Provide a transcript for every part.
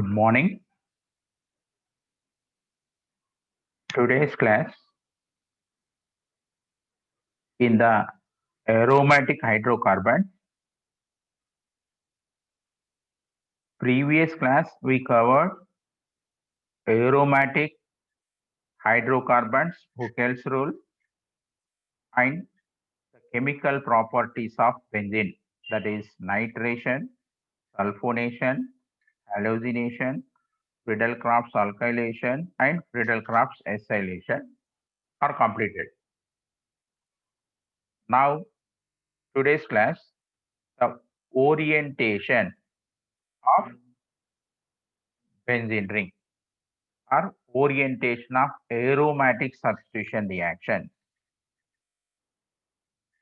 Good morning. Today's class in the aromatic hydrocarbon. Previous class we covered aromatic hydrocarbons, Huckel's rule, and the chemical properties of benzene, that is nitration, sulfonation, halogenation, Friedel-Crafts alkylation, and Friedel-Crafts acylation are completed. Now, today's class, the orientation of benzene ring or orientation of aromatic substitution reaction.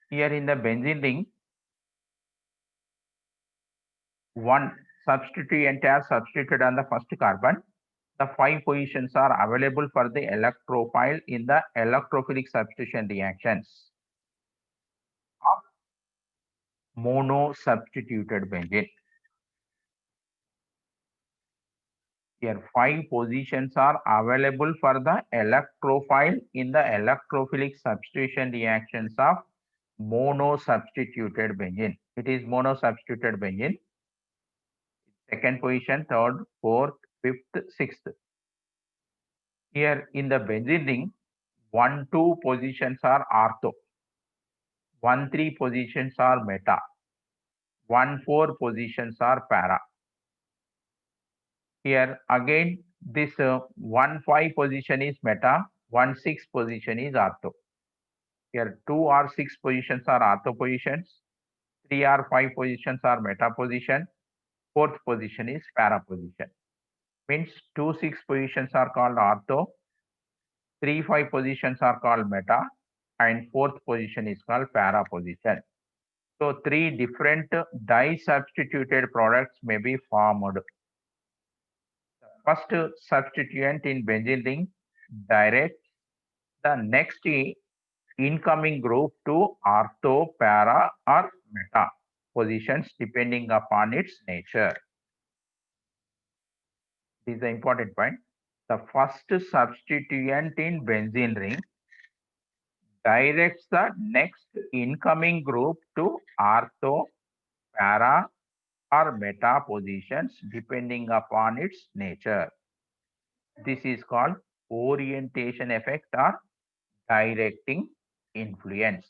Here in the benzene ring, one substituent are substituted on the first carbon. The 5 positions are available for the electrophile in the electrophilic substitution reactions of mono-substituted benzene. Here 5 positions are available for the electrophile in the electrophilic substitution reactions of mono-substituted benzene. It is mono-substituted benzene. Second position, third, fourth, fifth, sixth. Here in the benzene ring, 1, 2 positions are ortho. 1, 3 positions are meta. 1, 4 positions are para. Here again, this 1, 5 position is meta. 1, 6 position is ortho. Here 2 or 6 positions are ortho positions. 3 or 5 positions are meta position. Fourth position is para position. Means 2, 6 positions are called ortho. 3, 5 positions are called meta. And fourth position is called para position. So 3 different di-substituted products may be formed. The first substituent in benzene ring directs the next incoming group to ortho, para, or meta positions depending upon its nature. This is the important point. The first substituent in benzene ring directs the next incoming group to ortho, para, or meta positions depending upon its nature. This is called orientation effect or directing influence.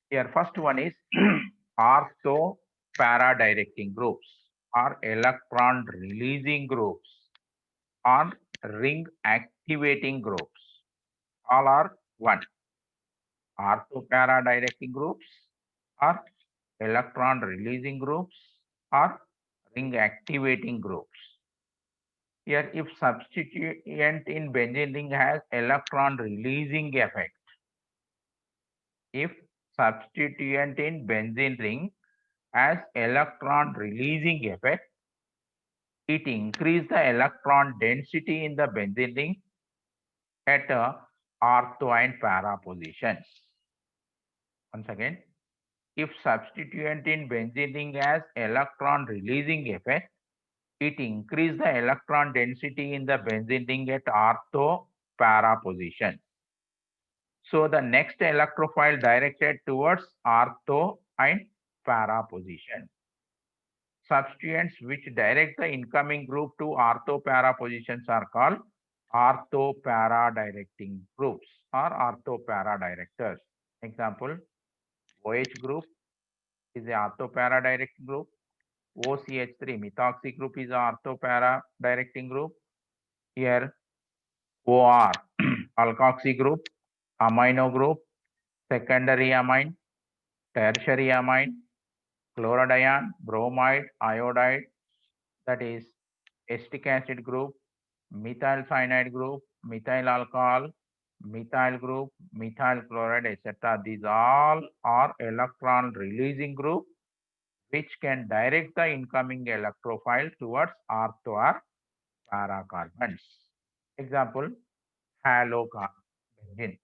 Here first one is ortho para directing groups or electron releasing groups or ring activating groups. All are one. Ortho para directing groups or electron releasing groups or ring activating groups. Here if substituent in benzene ring has electron releasing effect, if substituent in benzene ring has electron releasing effect, it increase the electron density in the benzene ring at ortho and para positions. Once again, if substituent in benzene ring has electron releasing effect, it increase the electron density in the benzene ring at ortho para position. So the next electrophile directed towards ortho and para position. Substituents which direct the incoming group to ortho para positions are called ortho para directing groups or ortho para directors. Example, OH group is a ortho para directing group. OCH3 methoxy group is a ortho para directing group. Here OR alkoxy group, amino group, secondary amine, tertiary amine, chlorodiene, bromide, iodide, that is acetic acid group, methyl cyanide group, methyl alcohol, methyl group, methyl chloride, etc. These all are electron releasing group which can direct the incoming electrophile towards ortho or para carbons. Example, halobenzene.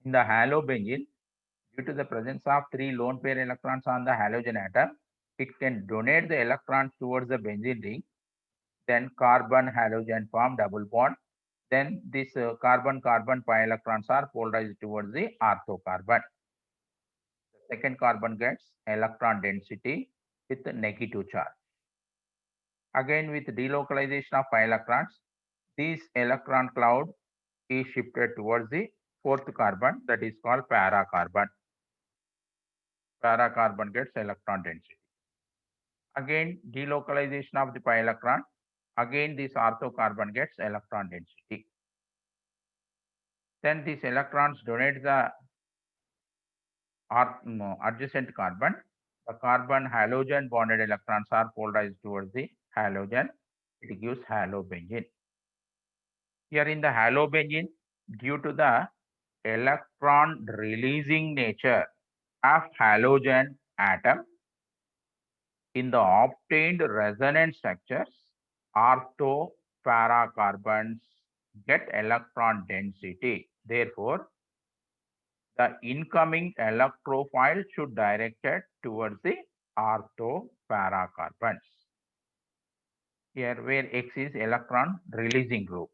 In the halobenzene, due to the presence of 3 lone pair electrons on the halogen atom, it can donate the electrons towards the benzene ring then carbon halogen form double bond. Then this carbon-carbon pi electrons are polarized towards the ortho carbon. The second carbon gets electron density with negative charge. Again, with delocalization of pi electrons, this electron cloud is shifted towards the fourth carbon, that is called para carbon. Para carbon gets electron density. Again, delocalization of the pi electron. Again, this ortho carbon gets electron density. Then these electrons donate the adjacent carbon. The carbon halogen bonded electrons are polarized towards the halogen. It gives halobenzene. Here in the halobenzene, due to the electron releasing nature of halogen atom, in the obtained resonance structures, ortho para carbons get electron density. Therefore, the incoming electrophile should directed towards the ortho para carbons. Here where X is electron releasing group.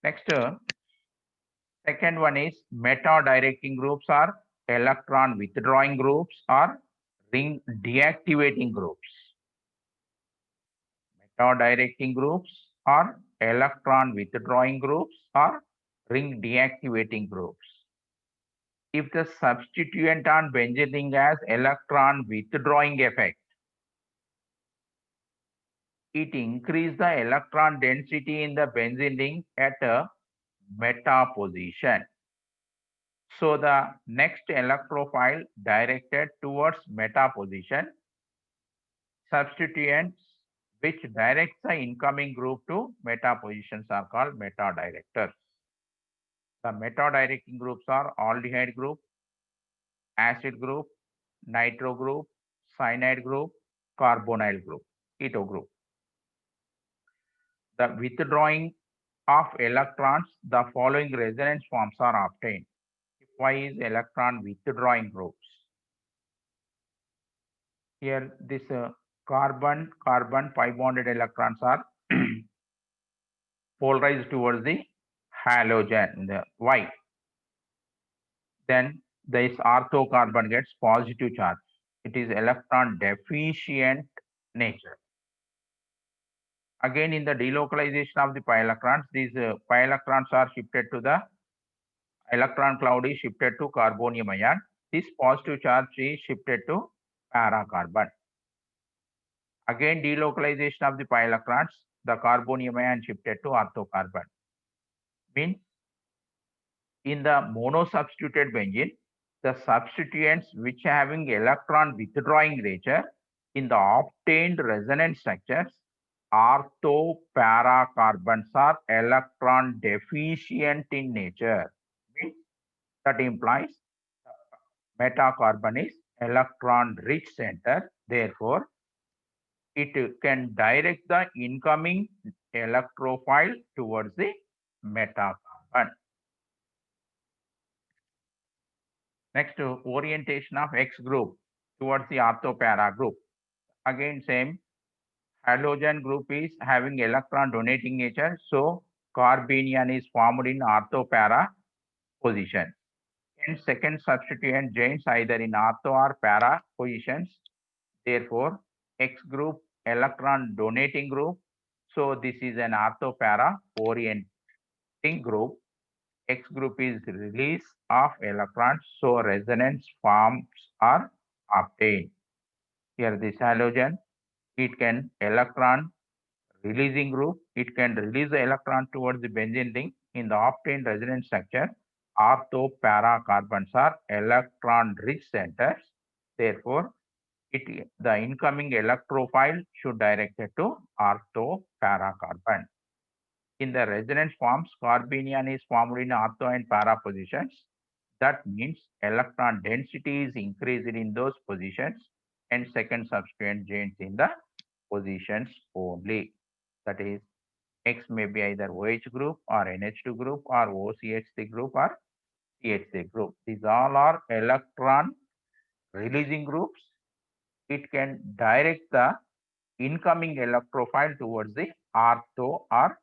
Next, second one is meta directing groups are electron withdrawing groups or ring deactivating groups. Meta directing groups are electron withdrawing groups or ring deactivating groups. If the substituent on benzene ring has electron withdrawing effect, it increases the electron density in the benzene ring at a meta position. So the next electrophile directed towards meta position, substituents which directs the incoming group to meta positions are called meta directors. The meta directing groups are aldehyde group, acid group, nitro group, cyanide group, carbonyl group, keto group. The withdrawing of electrons, the following resonance forms are obtained. Y is electron withdrawing groups. Here this carbon-carbon pi bonded electrons are polarized towards the halogen, the Y. Then this ortho carbon gets positive charge. It is electron deficient nature. Again, in the delocalization of the pi electrons, these pi electrons are shifted to the electron cloud is shifted to carbonium ion. This positive charge is shifted to para carbon. Again, delocalization of the pi electrons, the carbonium ion shifted to ortho carbon. Means in the monosubstituted benzene, the substituents which having electron withdrawing nature in the obtained resonance structures, ortho para carbons are electron deficient in nature. Means that implies meta carbon is electron rich center. Therefore, it can direct the incoming electrophile towards the meta carbon. Next, orientation of X group towards the ortho para group. Again, same halogen group is having electron donating nature, so carbanion is formed in ortho para position. And second substituent joins either in ortho or para positions. Therefore, X group electron donating group. So this is an ortho para orienting group. X group is release of electrons, so resonance forms are obtained. Here this halogen, it can electron releasing group, it can release the electron towards the benzene ring. In the obtained resonance structure, ortho para carbons are electron rich centers. Therefore, the incoming electrophile should direct it to ortho para carbon. In the resonance forms, carbanion is formed in ortho and para positions. That means electron density is increased in those positions and second substituent joins in the positions only. That is, X may be either OH group or NH2 group or OCH3 group or CH3 group. These all are electron releasing groups. It can direct the incoming electrophile towards the ortho or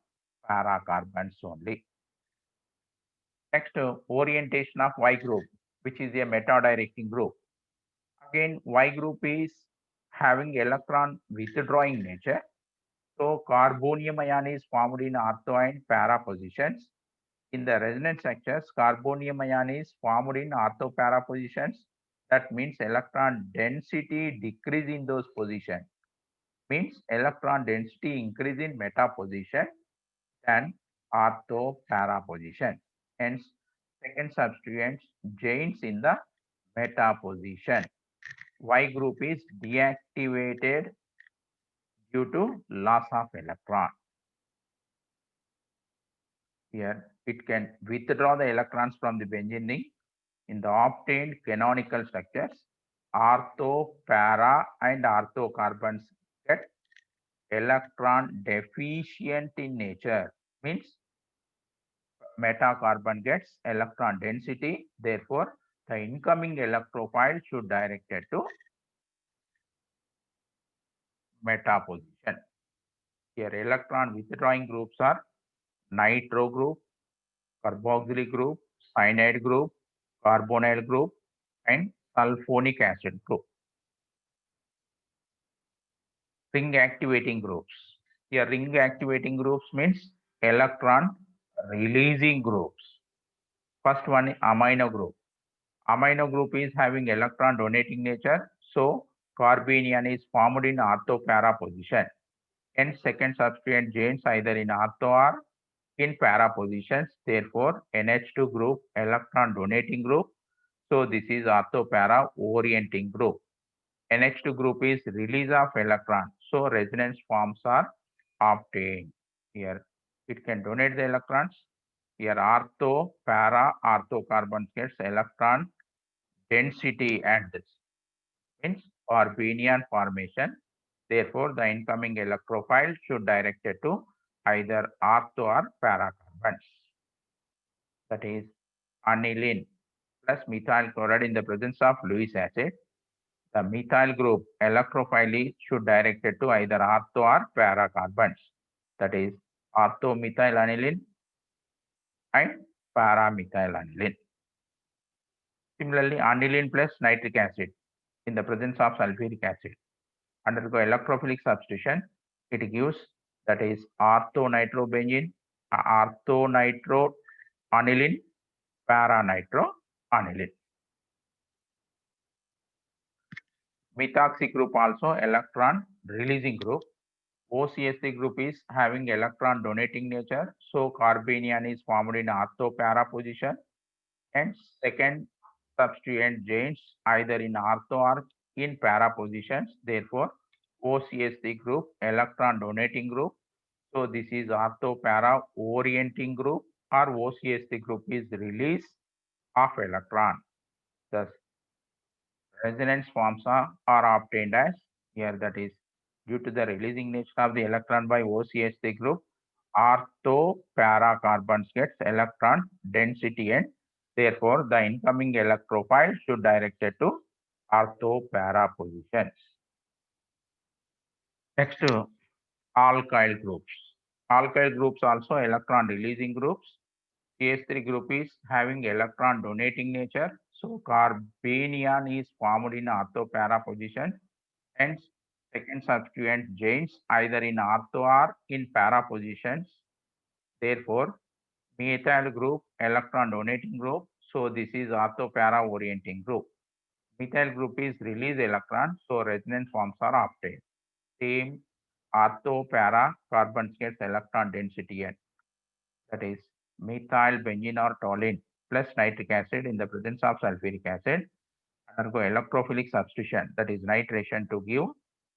para carbons only. Next, orientation of Y group, which is a meta-directing group. Again, Y group is having electron withdrawing nature. So carbonium ion is formed in ortho and para positions. In the resonance structures, carbonium ion is formed in ortho para positions. That means electron density decrease in those positions. Means electron density increase in meta position than ortho para position. Hence, second substituent joins in the meta position. Y group is deactivated due to loss of electron. Here, it can withdraw the electrons from the benzene ring in the obtained canonical structures. Ortho, para, and ortho carbons get electron deficient in nature. Means meta carbon gets electron density. Therefore, the incoming electrophile should directed to meta position. Here, electron withdrawing groups are nitro group, carboxylic group, cyanide group, carbonyl group, and sulfonic acid group. Ring activating groups. Here, ring activating groups means electron releasing groups. First one, amino group. Amino group is having electron donating nature. So, carbanion is formed in ortho para position. And second substituent joins either in ortho or in para positions. Therefore, NH2 group, electron donating group. So, this is ortho para orienting group. NH2 group is release of electron. So, resonance forms are obtained. Here, it can donate the electrons. Here, ortho, para, ortho carbon gets electron density at this. Means carbanion formation. Therefore, the incoming electrophile should directed to either ortho or para carbons. That is aniline plus methyl chloride in the presence of Lewis acid. The methyl group electrophile should directed to either ortho or para carbons. That is orthomethyl aniline and paramethyl aniline. Similarly, aniline plus nitric acid in the presence of sulfuric acid undergo electrophilic substitution. It gives, that is orthonitrobenzene, orthonitroaniline, paranitroaniline. Methoxy group also electron releasing group. OCS3 group is having electron donating nature. So carbanion is formed in ortho para position. And second substituent joins either in ortho or in para positions. Therefore, OCS3 group, electron donating group. So this is ortho para orienting group, or OCS3 group is release of electron. Thus, resonance forms are obtained as here, that is due to the releasing nature of the electron by OCS3 group, ortho para carbons gets electron density, and therefore the incoming electrophile should directed to ortho para positions. Next, alkyl groups. Alkyl groups also electron releasing groups. CH3 group is having electron donating nature. So carbanion is formed in ortho para position. Hence, second substituent joins either in ortho or in para positions. Therefore, methyl group, electron donating group. So this is ortho para orienting group. Methyl group is release electron. So resonance forms are obtained. Same ortho para carbons gets electron density n. That is methyl benzene or toluene plus nitric acid in the presence of sulfuric acid undergo electrophilic substitution, that is nitration, to give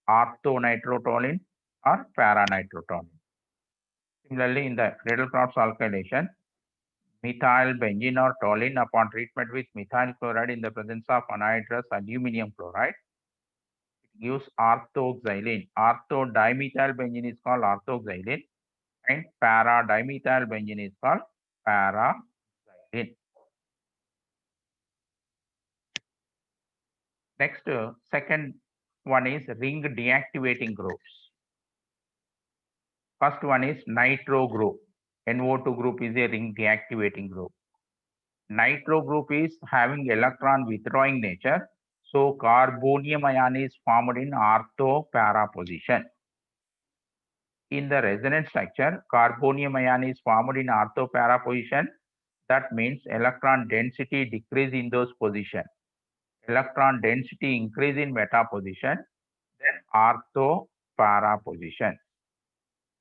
orthonitrotoluene or paranitrotoluene. Similarly, in the Needlecraft alkylation, methyl benzene or toluene upon treatment with methyl chloride in the presence of anhydrous aluminum chloride, it gives orthoxylene. Orthodimethyl benzene is called orthoxylene, and para-dimethyl benzene is called paraxylene. Next, second one is ring deactivating groups. First one is nitro group. NO2 group is a ring deactivating group. Nitro group is having electron withdrawing nature. So carbonium ion is formed in ortho para position. In the resonance structure, carbonium ion is formed in ortho para position. That means electron density decrease in those position. Electron density increase in meta position, then ortho para position.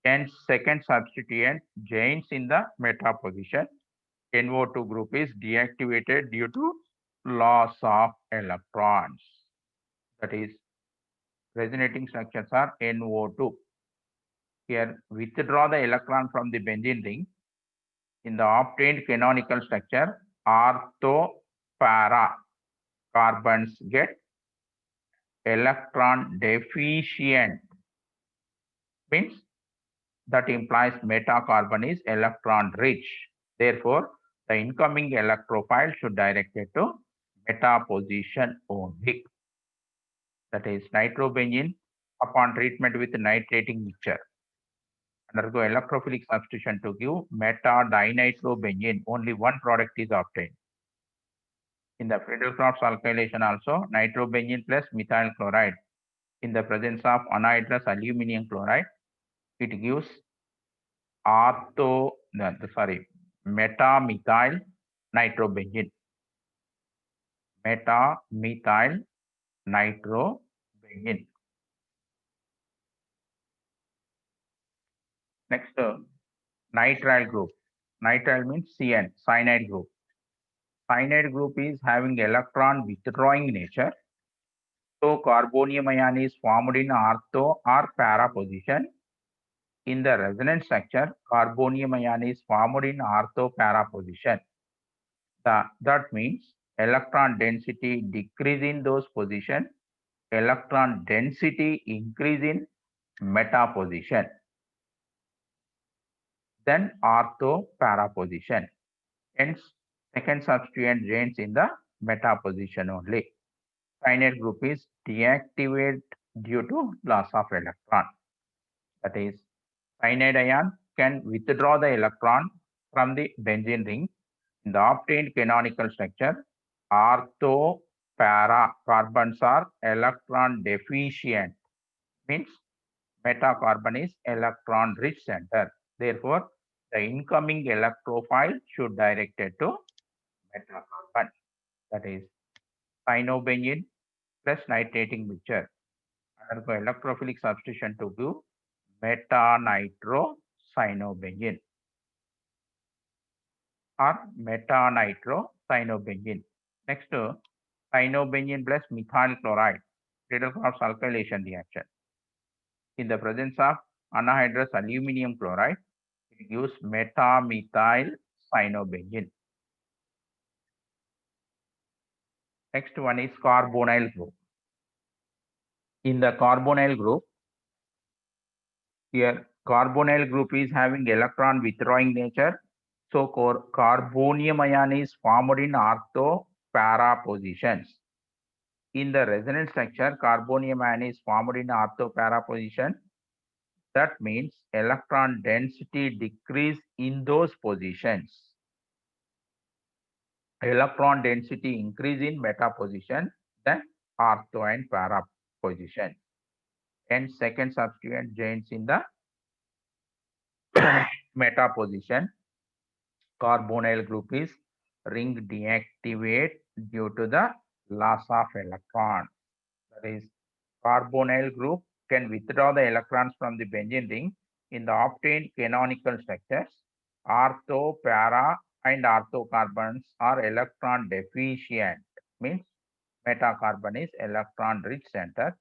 And second substituent joins in the meta position. NO2 group is deactivated due to loss of electrons. That is, resonating structures are NO2. Here, withdraw the electron from the benzene ring. In the obtained canonical structure, ortho para carbons get electron deficient. Means that implies meta-carbon is electron rich. Therefore, the incoming electrophile should direct it to meta position only. That is, nitrobenzene upon treatment with nitrating mixture undergo electrophilic substitution to give meta-dinitrobenzene. Only one product is obtained. In the Friedel-Crafts alkylation also, nitrobenzene plus methyl chloride in the presence of anhydrous aluminum chloride, it gives meta-methyl nitrobenzene. Meta-methyl nitrobenzene. Next, nitrile group. Nitrile means CN, cyanide group. Cyanide group is having electron withdrawing nature. So carbonium ion is formed in ortho or para position. In the resonance structure, carbonium ion is formed in ortho para position. That means electron density decrease in those position, electron density increase in meta position, then ortho para position. Hence, second substituent joins in the meta position only. Cyanide group is deactivated due to loss of electron. That is, cyanide ion can withdraw the electron from the benzene ring. In the obtained canonical structure, ortho para carbons are electron deficient. Means meta-carbon is electron rich center. Therefore, the incoming electrophile should direct it to meta-carbon. That is, cyanobenzene plus nitrating mixture undergo electrophilic substitution to give meta-nitrocyanobenzene or meta-nitrocyanobenzene. Next, cyanobenzene plus methyl chloride, Friedel-Crafts alkylation reaction. In the presence of anhydrous aluminum chloride, it gives meta-methyl cyanobenzene. Next one is carbonyl group. In the carbonyl group, here carbonyl group is having electron withdrawing nature. So carbonium ion is formed in ortho para positions. In the resonance structure, carbonium ion is formed in ortho para position. That means electron density decrease in those positions. Electron density increase in meta position, then ortho and para position. And second substituent joins in the meta position. Carbonyl group is ring deactivate due to the loss of electron. That is, carbonyl group can withdraw the electrons from the benzene ring. In the obtained canonical structures, ortho, para, and ortho carbons are electron deficient. Means meta-carbon is electron rich center.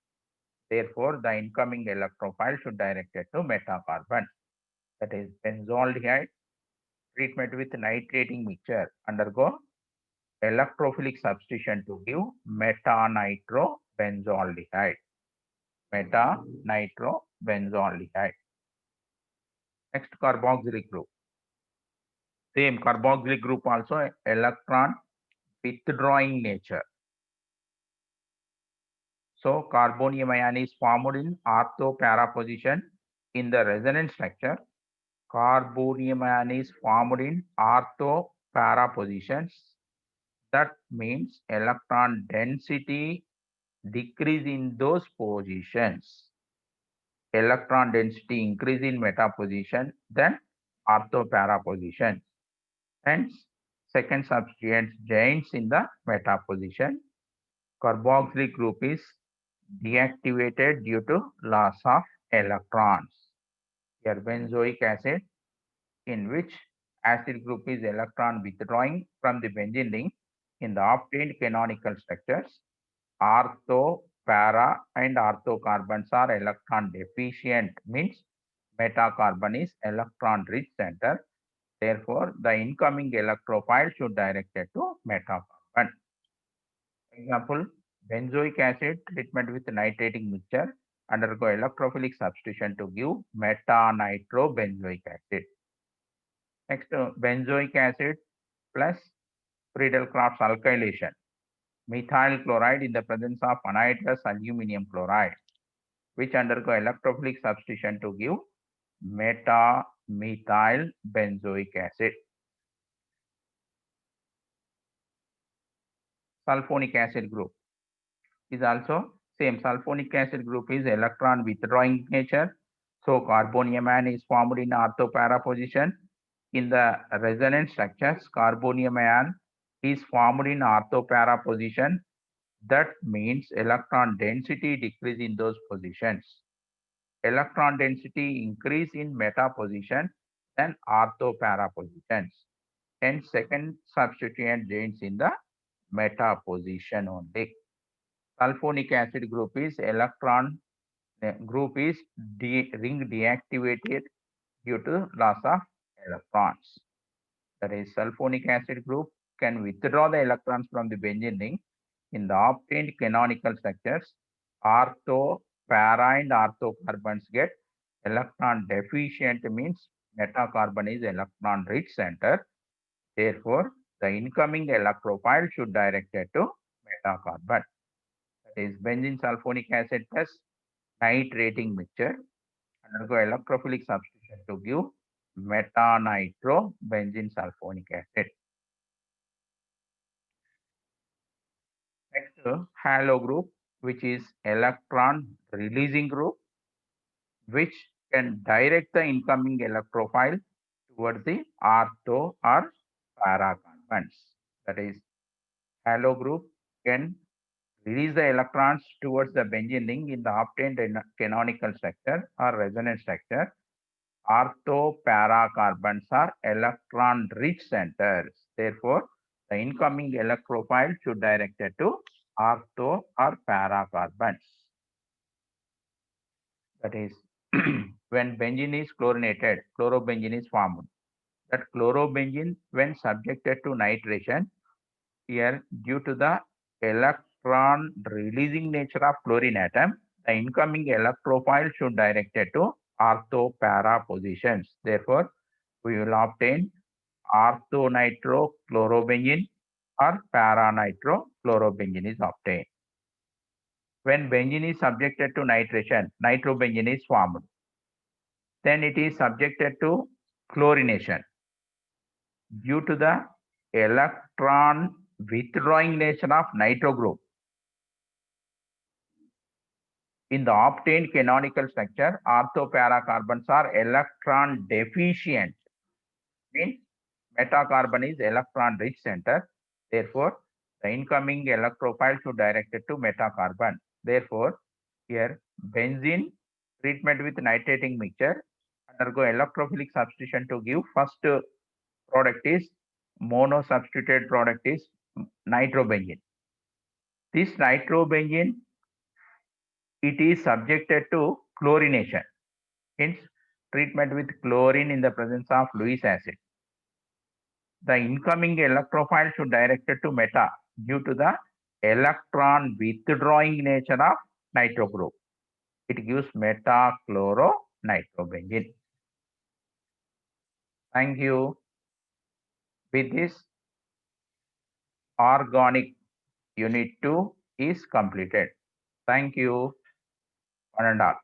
Therefore, the incoming electrophile should direct it to meta-carbon. That is, benzaldehyde treatment with nitrating mixture undergo electrophilic substitution to give meta-nitrobenzaldehyde. Meta-nitrobenzaldehyde. Next, carboxylic group. Same carboxylic group also electron withdrawing nature. So carbonium ion is formed in ortho para position. in the resonance structure, carbonium ion is formed in ortho para positions. That means electron density decrease in those positions. Electron density increase in meta position than ortho para position. Hence, second substituent joins in the meta position. Carboxylic group is deactivated due to loss of electrons. Here benzoic acid, in which acid group is electron withdrawing from the benzene ring in the obtained canonical structures. Ortho, para and ortho carbons are electron deficient, means metacarbon is electron rich center. Therefore, the incoming electrophile should directed to metacarbon. Example, benzoic acid treatment with nitrating mixture undergo electrophilic substitution to give meta-nitrobenzoic acid. Next, benzoic acid plus Friedel-Crafts alkylation. Methyl chloride in the presence of anhydrous aluminum chloride, which undergo electrophilic substitution to give meta-methyl benzoic acid. Sulfonic acid group is also same. Sulfonic acid group is electron withdrawing nature. So carbonium ion is formed in ortho para position. In the resonance structures, carbonium ion is formed in ortho para position. That means electron density decrease in those positions. Electron density increase in meta position than ortho para positions. Hence, second substituent joins in the meta position only. Sulfonic acid group is electron group is ring deactivated due to loss of electrons. That is, sulfonic acid group can withdraw the electrons from the benzene ring in the obtained canonical structures. Ortho, para and ortho carbons get electron deficient, means metacarbon is electron rich center. Therefore, the incoming electrophile should directed to metacarbon. That is, benzene sulfonic acid plus nitrating mixture undergo electrophilic substitution to give meta-nitro benzene sulfonic acid. Next, halo group, which is electron releasing group, which can direct the incoming electrophile towards the ortho or para carbons. That is, halo group can release the electrons towards the benzene ring in the obtained canonical structure or resonance structure. Ortho para carbons are electron rich centers. Therefore, the incoming electrophile should directed to ortho or para carbons. That is, when benzene is chlorinated, chlorobenzene is formed. That chlorobenzene, when subjected to nitration, here due to the electron releasing nature of chlorine atom, the incoming electrophile should directed to ortho para positions. Therefore, we will obtain orthonitro-chlorobenzene or para-nitro-chlorobenzene is obtained. When benzene is subjected to nitration, nitrobenzene is formed. Then it is subjected to chlorination. Due to the electron withdrawing nature of nitro group, in the obtained canonical structure, ortho-para carbons are electron deficient. Means metacarbon is electron rich center. Therefore, the incoming electrophile should directed to metacarbon. Therefore, here benzene treatment with nitrating mixture undergo electrophilic substitution to give first product is mono substituted product is nitrobenzene. This nitrobenzene, it is subjected to chlorination. Hence, treatment with chlorine in the presence of Lewis acid. The incoming electrophile should directed to meta due to the electron withdrawing nature of nitro group. It gives meta-chloro-nitrobenzene. Thank you. With this, organic unit 2 is completed. Thank you, one and all.